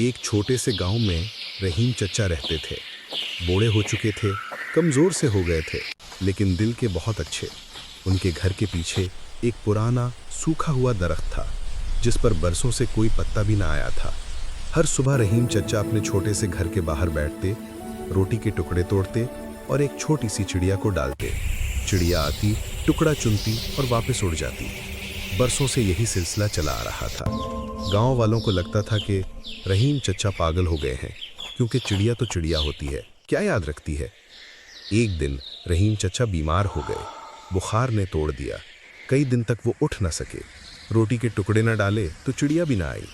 एक छोटे से गांव में रहीम चचा रहते थे। बूढ़े हो चुके थे, कमज़ोर से हो गए थे, लेकिन दिल के बहुत अच्छे। उनके घर के पीछे एक पुराना सूखा हुआ दरख्त था, जिस पर बरसों से कोई पत्ता भी ना आया था। हर सुबह रहीम चचा अपने छोटे से घर के बाहर बैठते, रोटी के टुकड़े तोड़ते और एक छोटी सी चिड़िया को डालते। चिड़िया आती, टुकड़ा चुनती और वापस उड़ जाती। बरसों से यही सिलसिला चला आ रहा था। गांव वालों को लगता था कि रहीम चचा पागल हो गए हैं, क्योंकि चिड़िया तो चिड़िया होती है, क्या याद रखती है। एक दिन रहीम चचा बीमार हो गए। बुखार ने तोड़ दिया। कई दिन तक वो उठ न सके। रोटी के टुकड़े न डाले तो चिड़िया भी ना आई।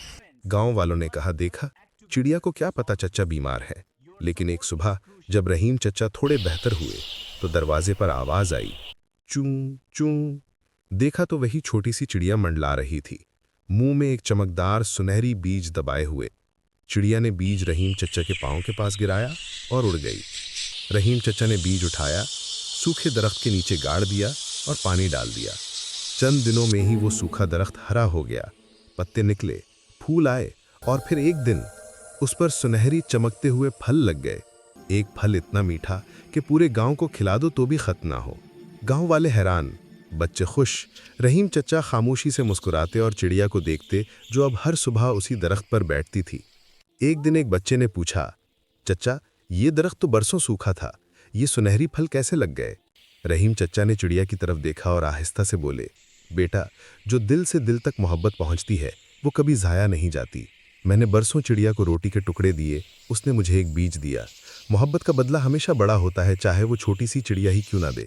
गांव वालों ने कहा, देखा, चिड़िया को क्या पता चचा बीमार है। लेकिन एक सुबह जब रहीम चचा थोड़े बेहतर हुए तो दरवाजे पर आवाज आई, चूं चूं। देखा तो वही छोटी सी चिड़िया मंडला रही थी, मुंह में एक चमकदार सुनहरी बीज दबाए हुए। चिड़िया ने बीज रहीम चचा के पांव के पास गिराया और उड़ गई। रहीम चचा ने बीज उठाया, सूखे दरख्त के नीचे गाड़ दिया और पानी डाल दिया। चंद दिनों में ही वो सूखा दरख्त हरा हो गया। पत्ते निकले, फूल आए और फिर एक दिन उस पर सुनहरी चमकते हुए फल लग गए। एक फल इतना मीठा कि पूरे गांव को खिला दो तो भी खत्म ना हो। गांव वाले हैरान, बच्चे खुश। रहीम चचा खामोशी से मुस्कुराते और चिड़िया को देखते, जो अब हर सुबह उसी दरख्त पर बैठती थी। एक दिन एक बच्चे ने पूछा, चचा, ये दरख्त तो बरसों सूखा था, ये सुनहरी फल कैसे लग गए। रहीम चचा ने चिड़िया की तरफ देखा और आहिस्ता से बोले, बेटा, जो दिल से दिल तक मोहब्बत पहुंचती है वो कभी ज़ाया नहीं जाती। मैंने बरसों चिड़िया को रोटी के टुकड़े दिए, उसने मुझे एक बीज दिया। मोहब्बत का बदला हमेशा बड़ा होता है, चाहे वो छोटी सी चिड़िया ही क्यों ना दे।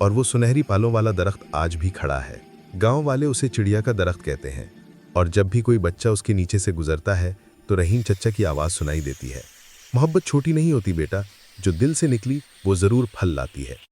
और वो सुनहरी पालों वाला दरख्त आज भी खड़ा है। गांव वाले उसे चिड़िया का दरख्त कहते हैं। और जब भी कोई बच्चा उसके नीचे से गुजरता है तो रहीम चचा की आवाज़ सुनाई देती है, मोहब्बत छोटी नहीं होती बेटा, जो दिल से निकली वो ज़रूर फल लाती है।